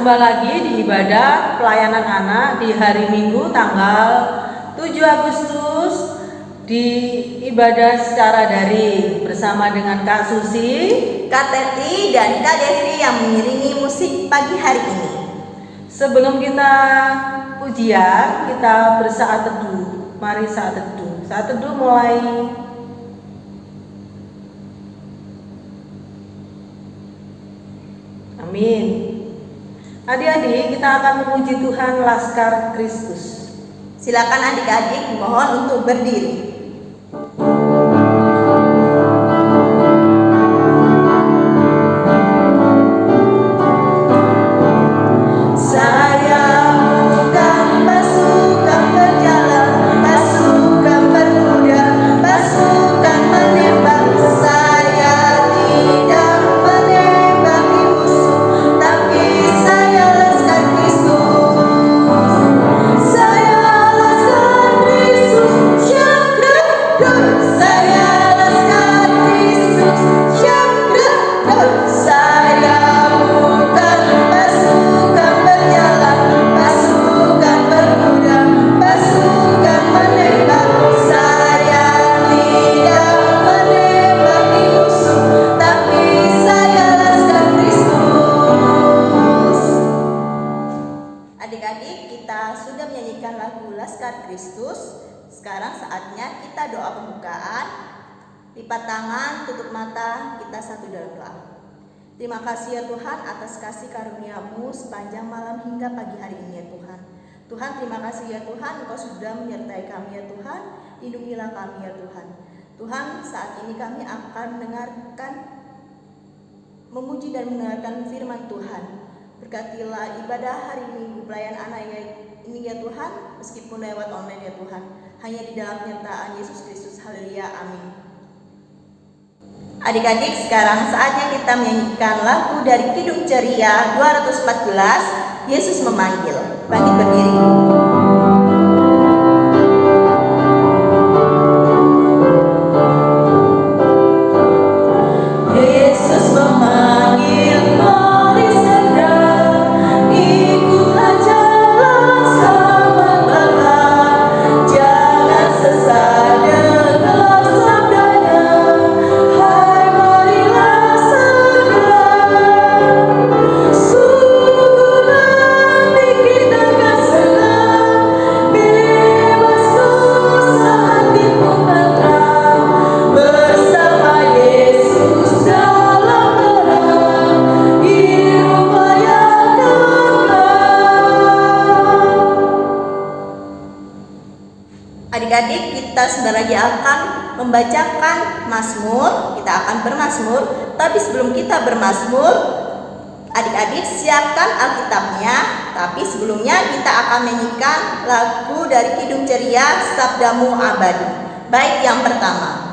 Jumpa lagi di ibadah pelayanan anak di hari Minggu tanggal 7 Agustus di ibadah secara daring bersama dengan Kak Susi, Kak Teti, dan Kak Devi yang mengiringi musik pagi hari ini. Sebelum kita pujian, kita bersaat teduh. Mari saat teduh. Saat teduh mulai. Amin. Adik-adik, kita akan memuji Tuhan Laskar Kristus. Silakan adik-adik mohon untuk berdiri. Adik-adik, kita sudah menyanyikan lagu Laskar Kristus. Sekarang saatnya kita doa pembukaan. Lipat tangan, tutup mata, kita satu dalam doa. Terima kasih ya Tuhan atas kasih karunia-Mu sepanjang malam hingga pagi hari ini ya Tuhan. Tuhan, terima kasih ya Tuhan, Engkau sudah menyertai kami ya Tuhan. Lindungilah kami ya Tuhan. Tuhan, saat ini kami akan memuji dan mendengarkan firman Tuhan. Berkatilah ibadah hari Minggu pelayan anak ini ya Tuhan, meskipun lewat online ya Tuhan. Hanya di dalam penyertaan Yesus Kristus. Haleluya, amin. Adik-adik, sekarang saatnya kita menyanyikan lagu dari Kidung Ceria 214, Yesus Memanggil. Bangkit berdiri. Adik-adik, kita sebentar lagi akan membacakan Mazmur. Kita akan bermazmur. Tapi sebelum kita bermazmur, adik-adik siapkan Alkitabnya. Tapi sebelumnya kita akan menyanyikan lagu dari Kidung Ceria Sabdamu Abadi. Bait yang pertama.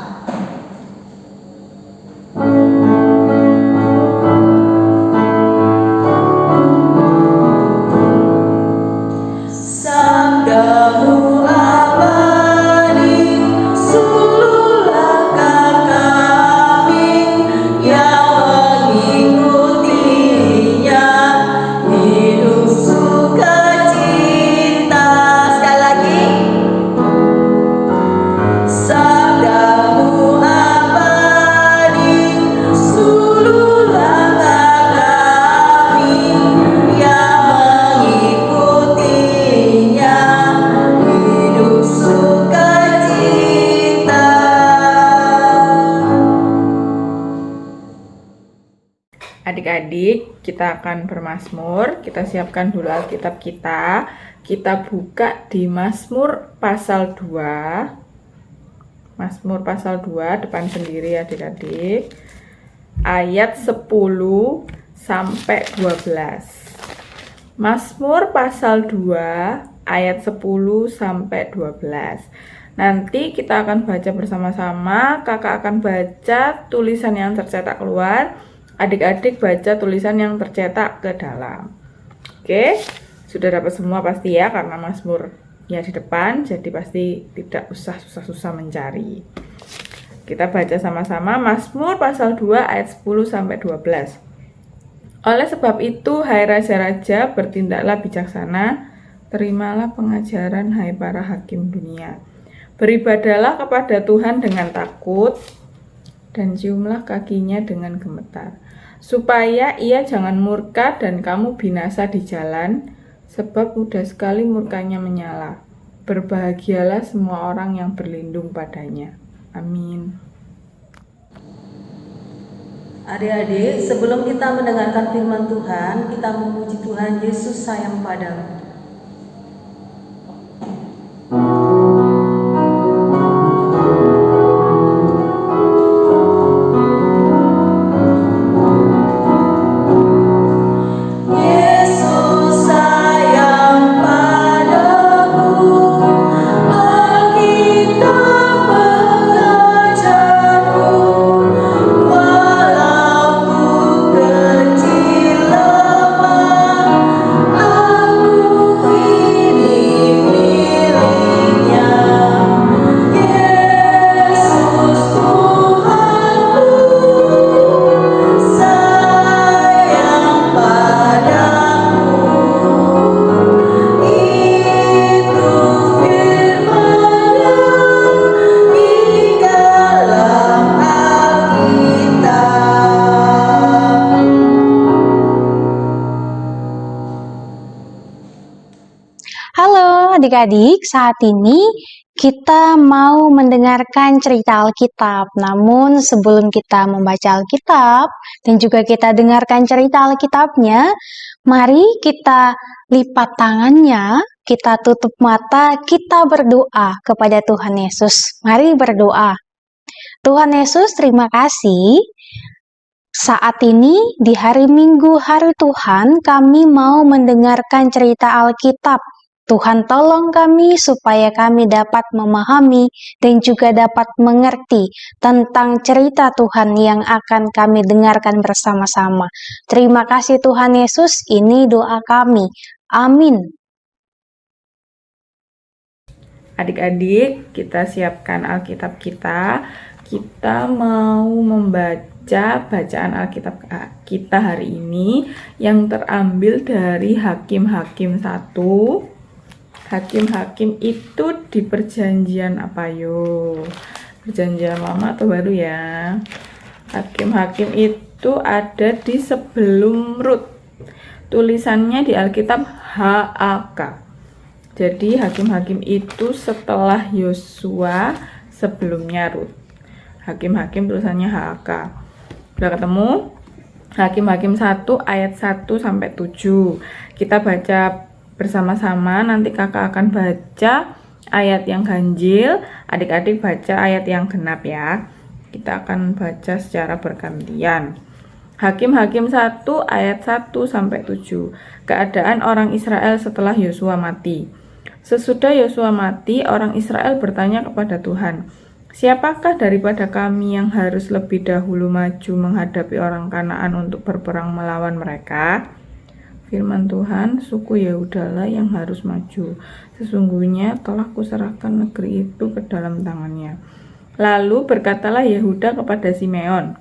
Adik-adik, kita akan bermazmur. Kita siapkan dulu Alkitab kita. Kita buka di Mazmur pasal 2. Mazmur pasal 2, depan sendiri adik-adik. Ayat 10 sampai 12. Mazmur pasal 2, ayat 10 sampai 12. Nanti kita akan baca bersama-sama. Kakak akan baca tulisan yang tercetak keluar. Adik-adik baca tulisan yang tercetak ke dalam. Oke, sudah dapat semua pasti ya, karena Mazmur ya di depan, jadi pasti tidak usah susah-susah mencari. Kita baca sama-sama Mazmur pasal 2 ayat 10 sampai 12. Oleh sebab itu, hai raja-raja, bertindaklah bijaksana, terimalah pengajaran hai para hakim dunia. Beribadahlah kepada Tuhan dengan takut, dan ciumlah kakinya dengan gemetar, supaya ia jangan murka dan kamu binasa di jalan, sebab mudah sekali murkanya menyala. Berbahagialah semua orang yang berlindung padanya. Amin. Adik-adik, sebelum kita mendengarkan firman Tuhan, kita memuji Tuhan Yesus sayang padamu. Halo adik-adik, saat ini kita mau mendengarkan cerita Alkitab. Namun sebelum kita membaca Alkitab dan juga kita dengarkan cerita Alkitabnya, mari kita lipat tangannya, kita tutup mata, kita berdoa kepada Tuhan Yesus. Mari berdoa. Tuhan Yesus, terima kasih. Saat ini di hari Minggu, hari Tuhan, kami mau mendengarkan cerita Alkitab. Tuhan tolong kami supaya kami dapat memahami dan juga dapat mengerti tentang cerita Tuhan yang akan kami dengarkan bersama-sama. Terima kasih Tuhan Yesus, ini doa kami. Amin. Adik-adik, kita siapkan Alkitab kita. Kita mau membaca bacaan Alkitab kita hari ini yang terambil dari Hakim-Hakim 1. Hakim-hakim itu di perjanjian apa yo? Perjanjian lama atau baru ya? Hakim-hakim itu ada di sebelum Rut. Tulisannya di Alkitab HAK. Jadi hakim-hakim itu setelah Yosua, sebelumnya Rut. Hakim-hakim tulisannya HAK. Udah ketemu? Hakim-hakim 1 ayat 1 sampai 7. Kita baca bersama-sama, nanti kakak akan baca ayat yang ganjil, adik-adik baca ayat yang genap ya. Kita akan baca secara bergantian. Hakim-hakim 1 ayat 1 sampai 7. Keadaan orang Israel setelah Yosua mati. Sesudah Yosua mati, orang Israel bertanya kepada Tuhan, "Siapakah daripada kami yang harus lebih dahulu maju menghadapi orang Kanaan untuk berperang melawan mereka?" Firman Tuhan, suku Yehudalah yang harus maju. Sesungguhnya telah kuserahkan negeri itu ke dalam tangannya. Lalu berkatalah Yehuda kepada Simeon,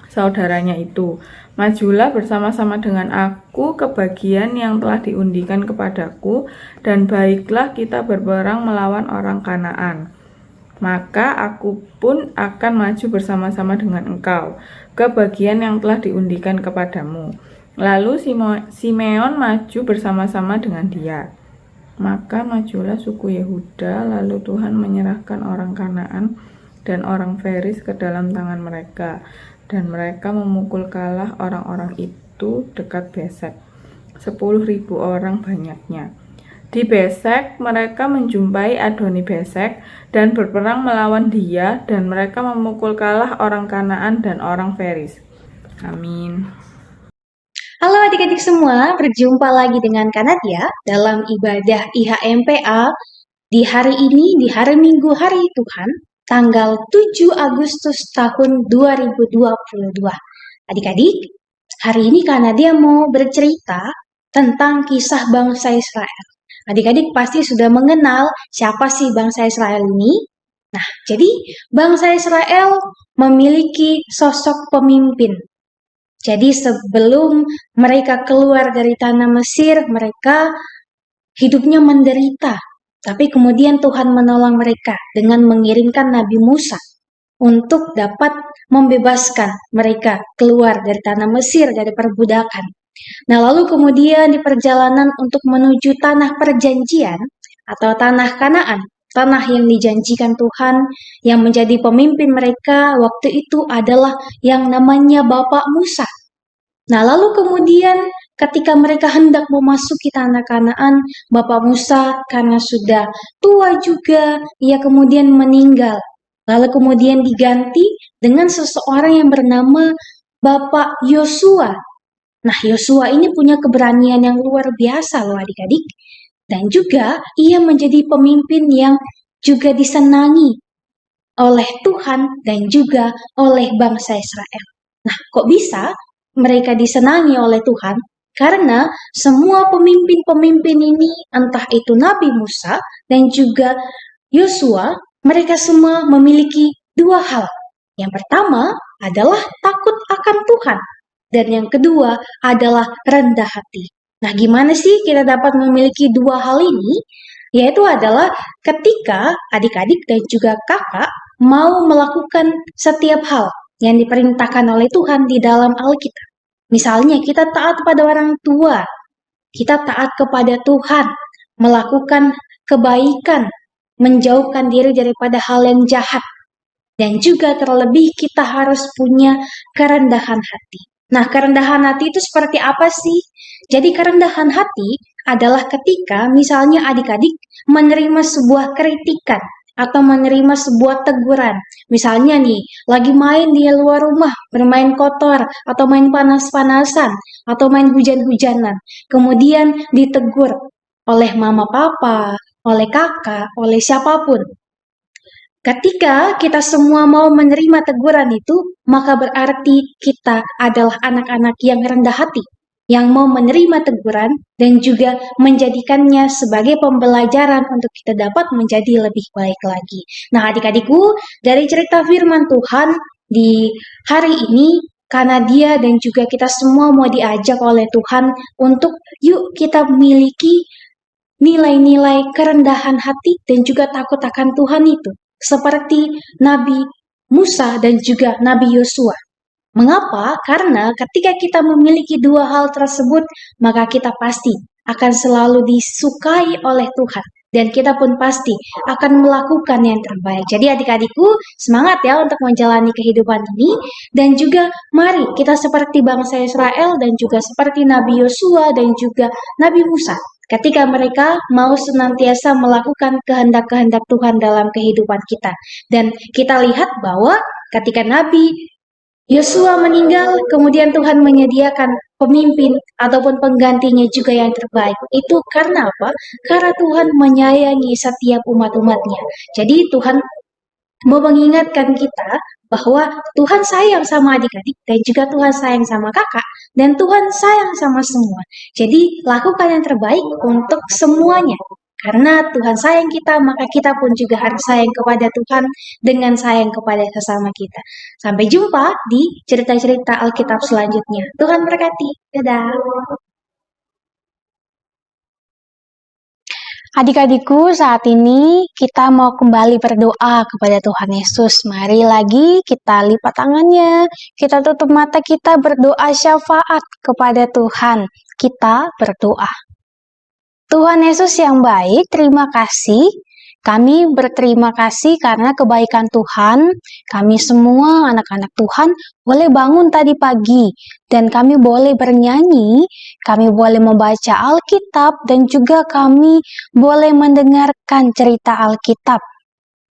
saudaranya itu, "Majulah bersama-sama dengan aku ke bagian yang telah diundikan kepadaku, dan baiklah kita berperang melawan orang Kanaan. Maka aku pun akan maju bersama-sama dengan engkau ke bagian yang telah diundikan kepadamu." Lalu Simeon maju bersama-sama dengan dia. Maka majulah suku Yehuda, lalu Tuhan menyerahkan orang Kanaan dan orang Feris ke dalam tangan mereka, dan mereka memukul kalah orang-orang itu dekat Besek. 10.000 orang banyaknya. Di Besek mereka menjumpai Adoni Besek dan berperang melawan dia, dan mereka memukul kalah orang Kanaan dan orang Feris. Amin. Halo adik-adik semua, berjumpa lagi dengan Kanadia dalam ibadah IHMPA di hari ini, di hari Minggu Hari Tuhan, tanggal 7 Agustus tahun 2022. Adik-adik, hari ini Kanadia mau bercerita tentang kisah bangsa Israel. Adik-adik pasti sudah mengenal siapa sih bangsa Israel ini. Nah, jadi bangsa Israel memiliki sosok pemimpin. Jadi sebelum mereka keluar dari tanah Mesir, mereka hidupnya menderita. Tapi kemudian Tuhan menolong mereka dengan mengirimkan Nabi Musa untuk dapat membebaskan mereka keluar dari tanah Mesir, dari perbudakan. Nah, lalu kemudian di perjalanan untuk menuju tanah perjanjian atau tanah Kanaan, tanah yang dijanjikan Tuhan, yang menjadi pemimpin mereka waktu itu adalah yang namanya Bapak Musa. Nah, lalu kemudian ketika mereka hendak memasuki tanah Kanaan, Bapak Musa karena sudah tua juga, ia kemudian meninggal. Lalu kemudian diganti dengan seseorang yang bernama Bapak Yosua. Nah, Yosua ini punya keberanian yang luar biasa loh adik-adik. Dan juga ia menjadi pemimpin yang juga disenangi oleh Tuhan dan juga oleh bangsa Israel. Nah, kok bisa mereka disenangi oleh Tuhan? Karena semua pemimpin-pemimpin ini, entah itu Nabi Musa dan juga Yosua, mereka semua memiliki dua hal. Yang pertama adalah takut akan Tuhan. Dan yang kedua adalah rendah hati. Nah, gimana sih kita dapat memiliki dua hal ini? Yaitu adalah ketika adik-adik dan juga kakak mau melakukan setiap hal yang diperintahkan oleh Tuhan di dalam Alkitab. Misalnya kita taat pada orang tua, kita taat kepada Tuhan, melakukan kebaikan, menjauhkan diri daripada hal yang jahat. Dan juga terlebih kita harus punya kerendahan hati. Nah, kerendahan hati itu seperti apa sih? Jadi kerendahan hati adalah ketika misalnya adik-adik menerima sebuah kritikan atau menerima sebuah teguran. Misalnya nih, lagi main di luar rumah, bermain kotor, atau main panas-panasan, atau main hujan-hujanan. Kemudian ditegur oleh mama papa, oleh kakak, oleh siapapun. Ketika kita semua mau menerima teguran itu, maka berarti kita adalah anak-anak yang rendah hati, yang mau menerima teguran dan juga menjadikannya sebagai pembelajaran untuk kita dapat menjadi lebih baik lagi. Nah, adik-adikku, dari cerita firman Tuhan di hari ini, karena dia dan juga kita semua mau diajak oleh Tuhan untuk yuk kita miliki nilai-nilai kerendahan hati dan juga takut akan Tuhan itu. Seperti Nabi Musa dan juga Nabi Yosua. Mengapa? Karena ketika kita memiliki dua hal tersebut, maka kita pasti akan selalu disukai oleh Tuhan. Dan kita pun pasti akan melakukan yang terbaik. Jadi adik-adikku, semangat ya untuk menjalani kehidupan ini. Dan juga mari kita seperti bangsa Israel dan juga seperti Nabi Yosua dan juga Nabi Musa. Ketika mereka mau senantiasa melakukan kehendak-kehendak Tuhan dalam kehidupan kita. Dan kita lihat bahwa ketika Nabi Yosua meninggal, kemudian Tuhan menyediakan pemimpin ataupun penggantinya juga yang terbaik. Itu karena apa? Karena Tuhan menyayangi setiap umat-umatnya. Jadi Tuhan mau mengingatkan kita bahwa Tuhan sayang sama adik-adik dan juga Tuhan sayang sama kakak dan Tuhan sayang sama semua. Jadi lakukan yang terbaik untuk semuanya. Karena Tuhan sayang kita, maka kita pun juga harus sayang kepada Tuhan dengan sayang kepada sesama kita. Sampai jumpa di cerita-cerita Alkitab selanjutnya. Tuhan berkati. Dadah. Adik-adikku, saat ini kita mau kembali berdoa kepada Tuhan Yesus. Mari lagi kita lipat tangannya, kita tutup mata, kita berdoa syafaat kepada Tuhan. Kita berdoa. Tuhan Yesus yang baik, terima kasih. Kami berterima kasih karena kebaikan Tuhan. Kami semua anak-anak Tuhan boleh bangun tadi pagi dan kami boleh bernyanyi, kami boleh membaca Alkitab dan juga kami boleh mendengarkan cerita Alkitab.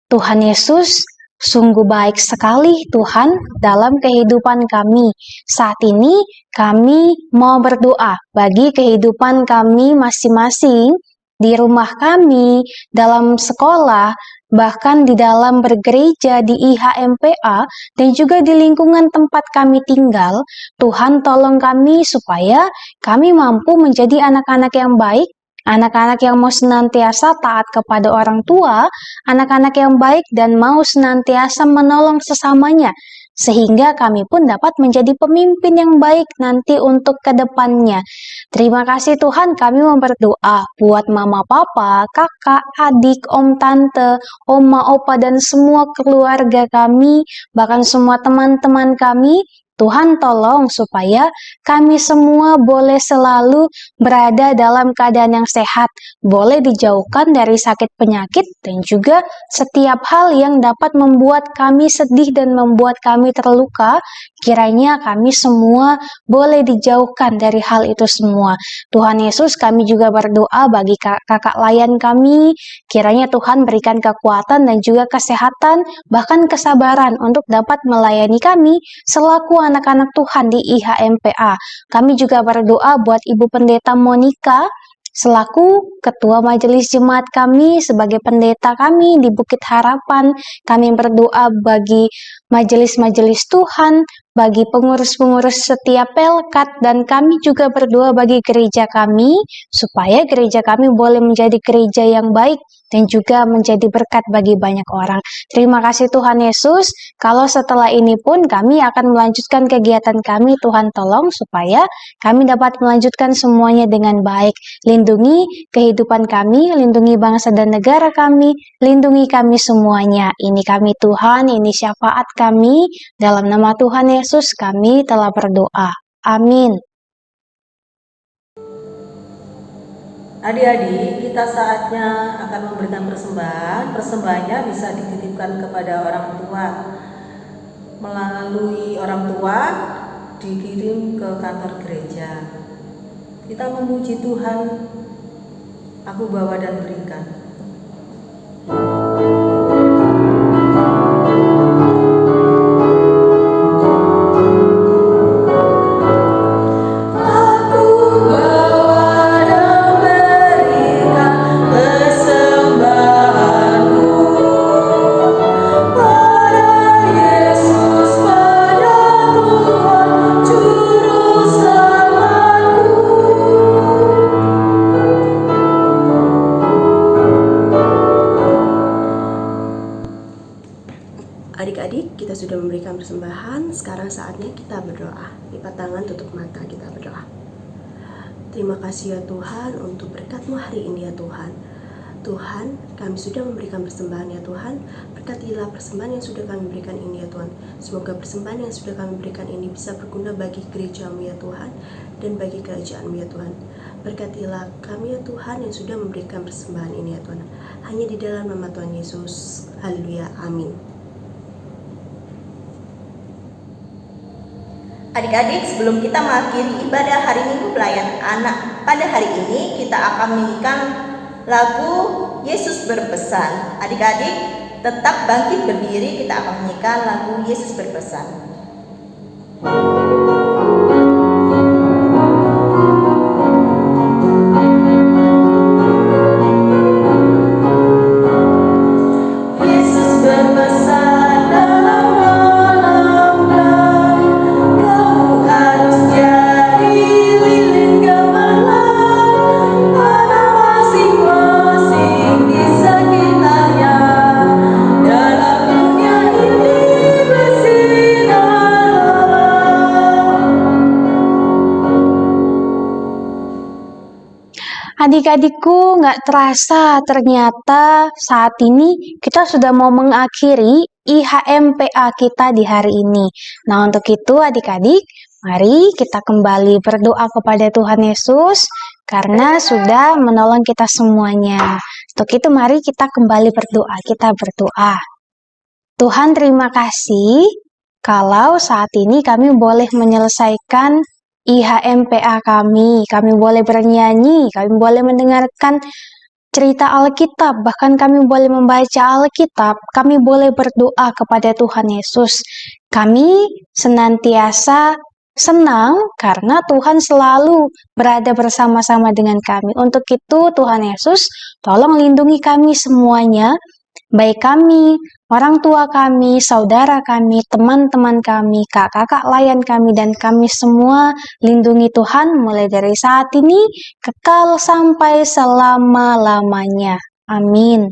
Tuhan Yesus sungguh baik sekali Tuhan dalam kehidupan kami. Saat ini kami mau berdoa bagi kehidupan kami masing-masing, di rumah kami, dalam sekolah, bahkan di dalam bergereja di IHMPA, dan juga di lingkungan tempat kami tinggal. Tuhan tolong kami supaya kami mampu menjadi anak-anak yang baik, anak-anak yang mau senantiasa taat kepada orang tua, anak-anak yang baik dan mau senantiasa menolong sesamanya, sehingga kami pun dapat menjadi pemimpin yang baik nanti untuk ke depannya. Terima kasih Tuhan, kami mau berdoa buat mama papa, kakak, adik, om tante, oma opa dan semua keluarga kami, bahkan semua teman-teman kami. Tuhan tolong supaya kami semua boleh selalu berada dalam keadaan yang sehat, boleh dijauhkan dari sakit penyakit dan juga setiap hal yang dapat membuat kami sedih dan membuat kami terluka. Kiranya kami semua boleh dijauhkan dari hal itu semua. Tuhan Yesus, kami juga berdoa bagi kakak layan kami, kiranya Tuhan berikan kekuatan dan juga kesehatan, bahkan kesabaran untuk dapat melayani kami selaku anak-anak Tuhan di IHMPA. Kami juga berdoa buat Ibu Pendeta Monica, selaku Ketua Majelis Jemaat kami, sebagai pendeta kami di Bukit Harapan. Kami berdoa bagi majelis-majelis Tuhan, bagi pengurus-pengurus setiap pelkat, dan kami juga berdoa bagi gereja kami, supaya gereja kami boleh menjadi gereja yang baik dan juga menjadi berkat bagi banyak orang. Terima kasih Tuhan Yesus, kalau setelah ini pun kami akan melanjutkan kegiatan kami, Tuhan tolong supaya kami dapat melanjutkan semuanya dengan baik. Lindungi kehidupan kami, lindungi bangsa dan negara kami, lindungi kami semuanya. Ini kami Tuhan, ini syafaat kami, dalam nama Tuhan Yesus kami telah berdoa. Amin. Adik-adik, kita saatnya akan memberikan persembahan. Persembahannya bisa dititipkan kepada orang tua. Melalui orang tua, dikirim ke kantor gereja. Kita memuji Tuhan, aku bawa dan berikan. Adik-adik, kita sudah memberikan persembahan. Sekarang saatnya kita berdoa. Lipat tangan, tutup mata, kita berdoa. Terima kasih ya Tuhan untuk berkat-Mu hari ini ya Tuhan. Tuhan, kami sudah memberikan persembahan ya Tuhan. Berkatilah persembahan yang sudah kami berikan ini ya Tuhan. Semoga persembahan yang sudah kami berikan ini bisa berguna bagi gereja-Mu ya Tuhan, dan bagi kerajaan-Mu ya Tuhan. Berkatilah kami ya Tuhan yang sudah memberikan persembahan ini ya Tuhan. Hanya di dalam nama Tuhan Yesus. Haleluya. Amin. Adik-adik, sebelum kita mengakhiri ibadah hari Minggu Pelayanan Anak, pada hari ini kita akan menyanyikan lagu Yesus Berpesan. Adik-adik, tetap bangkit berdiri, kita akan menyanyikan lagu Yesus Berpesan. Adik-adikku, nggak terasa ternyata saat ini kita sudah mau mengakhiri IHMPA kita di hari ini. Nah, untuk itu adik-adik, mari kita kembali berdoa kepada Tuhan Yesus karena sudah menolong kita semuanya. Untuk itu mari kita kembali berdoa, kita berdoa. Tuhan, terima kasih kalau saat ini kami boleh menyelesaikan IHMPA kami boleh bernyanyi, kami boleh mendengarkan cerita Alkitab, bahkan kami boleh membaca Alkitab, kami boleh berdoa kepada Tuhan Yesus. Kami senantiasa senang karena Tuhan selalu berada bersama-sama dengan kami. Untuk itu Tuhan Yesus, tolong lindungi kami semuanya, baik kami, orang tua kami, saudara kami, teman-teman kami, kakak layan kami, dan kami semua. Lindungi Tuhan mulai dari saat ini, kekal sampai selama-lamanya. Amin.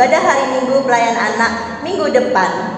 ibadah hari Minggu pelayan anak minggu depan.